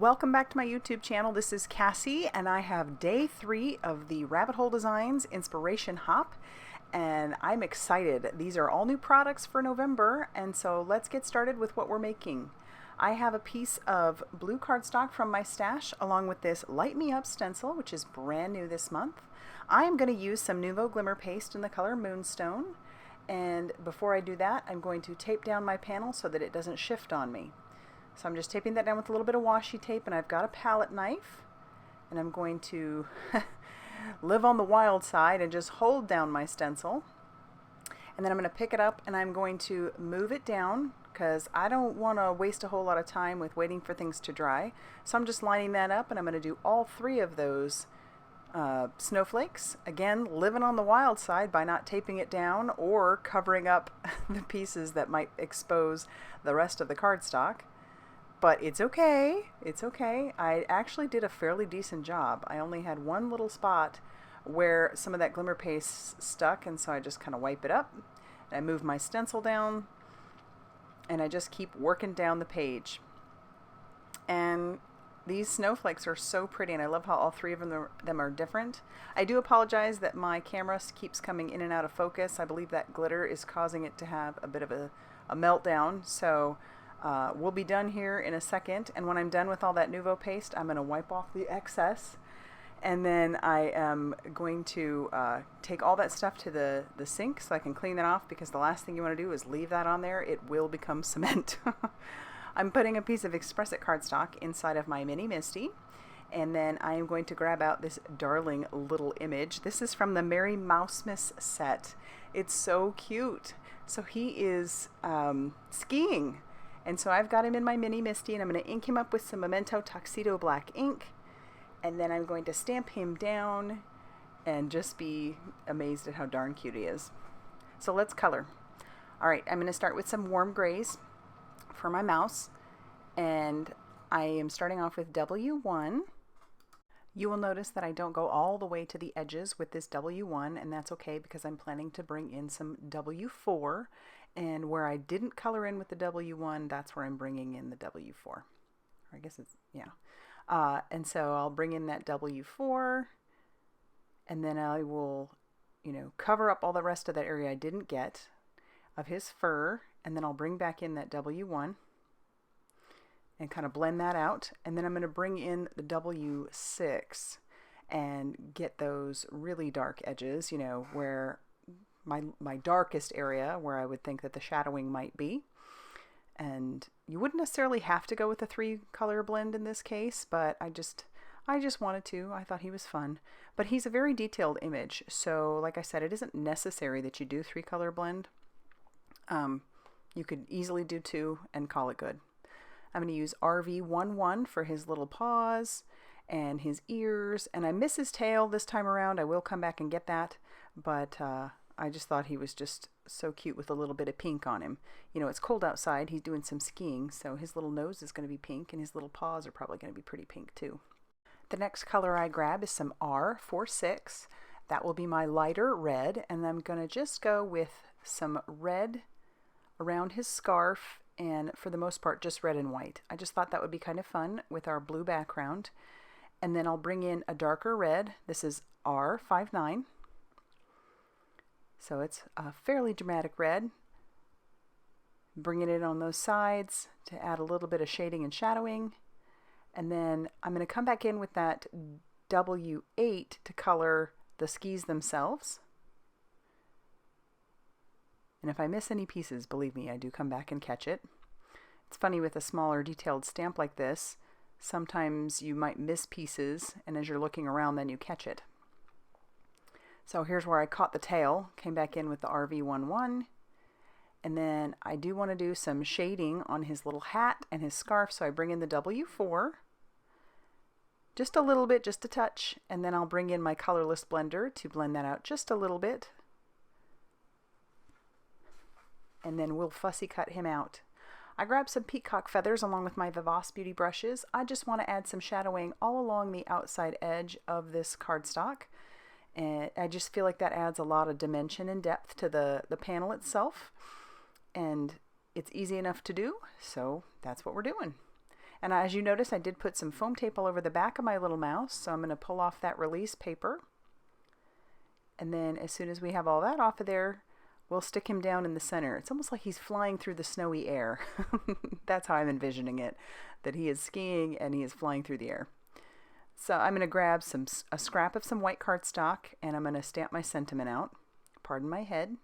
Welcome back to my YouTube channel. This is Cassie and I have day 3 of the Rabbit Hole Designs Inspiration Hop and I'm excited. These are all new products for November, and so let's get started with what we're making. I have a piece of blue cardstock from my stash along with this Light Me Up stencil, which is brand new this month. I am going to use some Nuvo Glimmer paste in the color Moonstone, and before I do that I'm going to tape down my panel so that it doesn't shift on me. So I'm just taping that down with a little bit of washi tape, and I've got a palette knife, and I'm going to live on the wild side and just hold down my stencil, and then I'm going to pick it up and I'm going to move it down because I don't want to waste a whole lot of time with waiting for things to dry. So I'm just lining that up, and I'm going to do all 3 of those snowflakes. Again, living on the wild side by not taping it down or covering up the pieces that might expose the rest of the cardstock. But it's okay, it's okay. I actually did a fairly decent job. I only had one little spot where some of that glimmer paste stuck, and so I just kind of wipe it up. And I move my stencil down, and I just keep working down the page. And these snowflakes are so pretty, and I love how all 3 of them are different. I do apologize that my camera keeps coming in and out of focus. I believe that glitter is causing it to have a bit of a meltdown, so we'll be done here in a second, and when I'm done with all that Nuvo paste, I'm going to wipe off the excess, and then I am going to take all that stuff to the sink so I can clean that off, because the last thing you want to do is leave that on there. It will become cement. I'm putting a piece of Express It cardstock inside of my Mini Misty, and then I am going to grab out this darling little image. This is from the Merry Mousemas set. It's so cute. So he is skiing. And so I've got him in my Mini Misty, and I'm going to ink him up with some Memento Tuxedo black ink, and then I'm going to stamp him down and just be amazed at how darn cute he is. So let's color. Alright, I'm going to start with some warm grays for my mouse, and I am starting off with W1. You will notice that I don't go all the way to the edges with this W1, and that's okay because I'm planning to bring in some W4. And where I didn't color in with the W1, that's where I'm bringing in the W4. Or I guess it's, yeah. And so I'll bring in that W4, and then I will, cover up all the rest of that area I didn't get of his fur, and then I'll bring back in that W1 and kind of blend that out. And then I'm going to bring in the W6 and get those really dark edges, where my darkest area where I would think that the shadowing might be. And you wouldn't necessarily have to go with a 3 color blend in this case, but I just wanted to. I thought he was fun. But he's a very detailed image, so like I said, it isn't necessary that you do 3 color blend. You could easily do 2 and call it good. I'm going to use RV11 for his little paws and his ears, and I miss his tail this time around. I will come back and get that, but I just thought he was just so cute with a little bit of pink on him. It's cold outside. He's doing some skiing, so his little nose is going to be pink, and his little paws are probably going to be pretty pink too. The next color I grab is some R46. That will be my lighter red, and I'm going to just go with some red around his scarf, and for the most part just red and white. I just thought that would be kind of fun with our blue background. And then I'll bring in a darker red. This is R59. So it's a fairly dramatic red. Bringing it on those sides to add a little bit of shading and shadowing. And then I'm going to come back in with that W8 to color the skis themselves. And if I miss any pieces, believe me, I do come back and catch it. It's funny with a smaller detailed stamp like this, sometimes you might miss pieces, and as you're looking around then you catch it. So here's where I caught the tail, came back in with the RV11, and then I do want to do some shading on his little hat and his scarf, so I bring in the W4, just a little bit, just a touch, and then I'll bring in my colorless blender to blend that out just a little bit. And then we'll fussy cut him out. I grabbed some Peacock feathers along with my VIVACE beauty brushes. I just want to add some shadowing all along the outside edge of this cardstock. And I just feel like that adds a lot of dimension and depth to the panel itself. And it's easy enough to do, so that's what we're doing. And as you notice, I did put some foam tape all over the back of my little mouse, so I'm going to pull off that release paper. And then as soon as we have all that off of there, we'll stick him down in the center. It's almost like he's flying through the snowy air. That's how I'm envisioning it, that he is skiing and he is flying through the air. So I'm going to grab a scrap of some white cardstock, and I'm going to stamp my sentiment out. Pardon my head.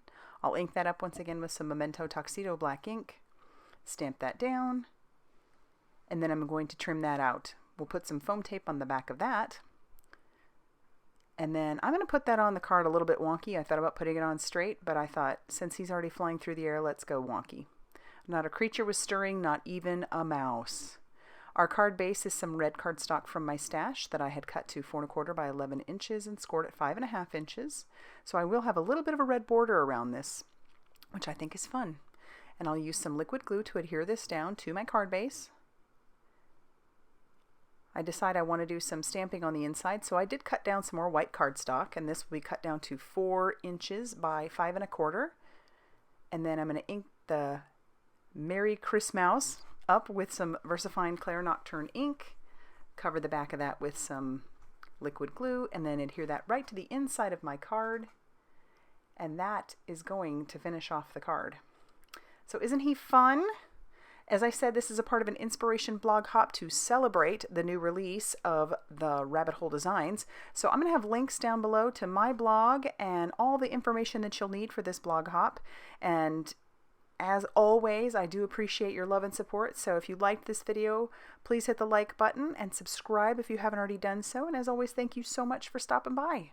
I'll ink that up once again with some Memento Tuxedo black ink. Stamp that down. And then I'm going to trim that out. We'll put some foam tape on the back of that. And then I'm going to put that on the card a little bit wonky. I thought about putting it on straight, but I thought since he's already flying through the air, let's go wonky. Not a creature was stirring, not even a mouse. Our card base is some red cardstock from my stash that I had cut to 4 1/4 by 11 inches and scored at 5.5 inches. So I will have a little bit of a red border around this, which I think is fun. And I'll use some liquid glue to adhere this down to my card base. I decide I want to do some stamping on the inside, so I did cut down some more white cardstock, and this will be cut down to 4 inches by 5 1/4. And then I'm going to ink the Merry Mousemas up with some VersaFine Clair Nocturne ink, cover the back of that with some liquid glue, and then adhere that right to the inside of my card. And that is going to finish off the card. So isn't he fun? As I said, this is a part of an inspiration blog hop to celebrate the new release of the Rabbit Hole designs. So I'm going to have links down below to my blog and all the information that you'll need for this blog hop. And as always, I do appreciate your love and support. So if you liked this video, please hit the like button and subscribe if you haven't already done so. And as always, thank you so much for stopping by.